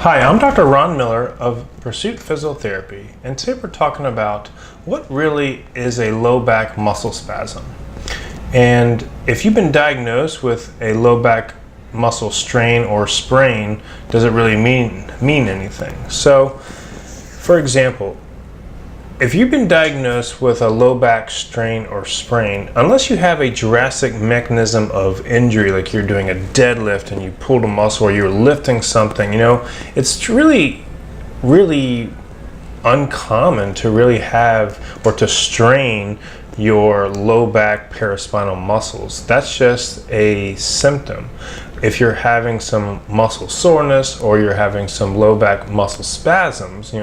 Hi, I'm Dr. Ron Miller of Pursuit Physiotherapy, and today we're talking about what really is a low back muscle spasm. And if you've been diagnosed with a low back muscle strain or sprain, does it really mean anything? So, for example, if you've been diagnosed with a low back strain or sprain, unless you have a drastic mechanism of injury, like you're doing a deadlift and you pulled a muscle or you're lifting something, it's really uncommon to really have or to strain your low back paraspinal muscles. That's just a symptom. If you're having some muscle soreness or you're having some low back muscle spasms,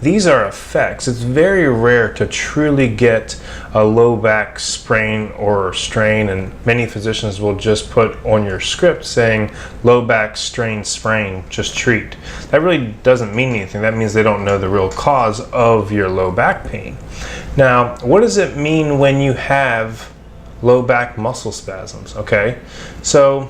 these are effects. It's very rare to truly get a low back sprain or strain, and many physicians will just put on your script saying low back strain, sprain, just treat. That really doesn't mean anything. That means they don't know the real cause of your low back pain. Now, what does it mean when you have low back muscle spasms? Okay, so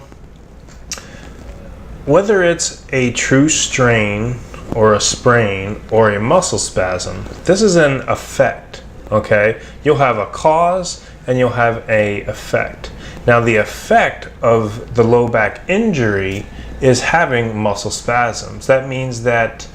whether it's a true strain or a sprain or a muscle spasm, this is an effect, okay? You'll have a cause and you'll have a effect. Now, the effect of the low back injury is having muscle spasms. That means that,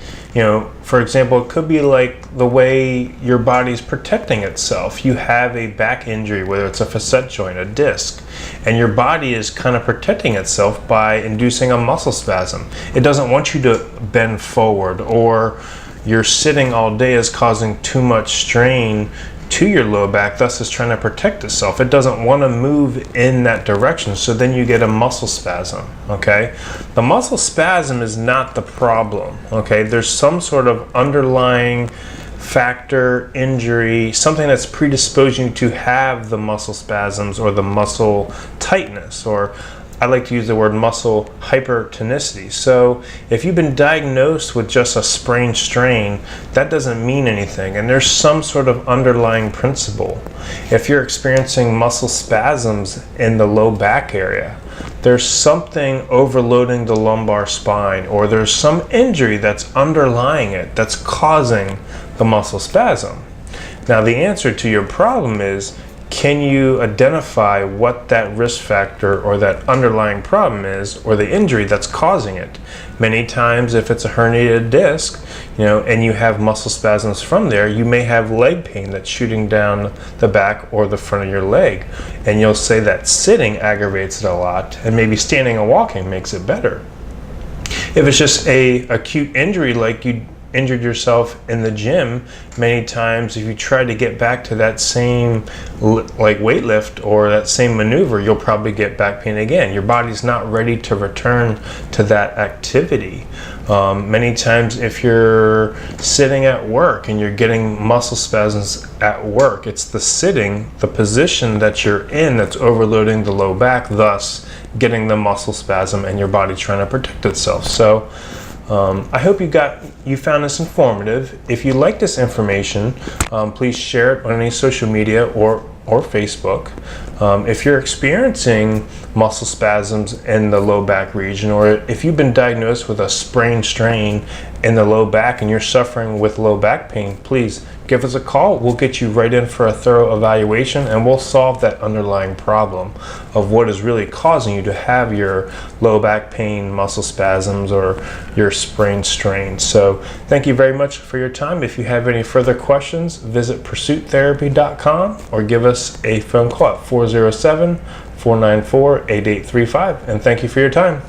for example, it could be like the way your body's protecting itself. You have a back injury, whether it's a facet joint, a disc, and your body is kind of protecting itself by inducing a muscle spasm. It doesn't want you to bend forward, or you're sitting all day is causing too much strain to your low back, thus is trying to protect itself. It doesn't want to move in that direction, so then you get a muscle spasm, okay? The muscle spasm is not the problem, okay? There's some sort of underlying factor, injury, something that's predisposing you to have the muscle spasms or the muscle tightness, or I like to use the word muscle hypertonicity. So if you've been diagnosed with just a sprain strain, that doesn't mean anything. And there's some sort of underlying principle. If you're experiencing muscle spasms in the low back area, there's something overloading the lumbar spine, or there's some injury that's underlying it that's causing the muscle spasm. Now, the answer to your problem is, can you identify what that risk factor or that underlying problem is, or the injury that's causing it? Many times, if it's a herniated disc, and you have muscle spasms from there, you may have leg pain that's shooting down the back or the front of your leg. And you'll say that sitting aggravates it a lot, and maybe standing and walking makes it better. If it's just a acute injury, like you injured yourself in the gym, many times if you try to get back to that same weight lift or that same maneuver, you'll probably get back pain again. Your body's not ready to return to that activity. Many times if you're sitting at work and you're getting muscle spasms at work, it's the sitting, the position that you're in, that's overloading the low back, thus getting the muscle spasm and your body trying to protect itself. So I hope you found this informative. If you like this information, please share it on any social media or Facebook. If you're experiencing muscle spasms in the low back region, or if you've been diagnosed with a sprain strain in the low back and you're suffering with low back pain, please give us a call. We'll get you right in for a thorough evaluation, and we'll solve that underlying problem of what is really causing you to have your low back pain, muscle spasms, or your sprain strain. So thank you very much for your time. If you have any further questions, visit pursuittherapy.com or give us a phone call at 407-494-8835. And thank you for your time.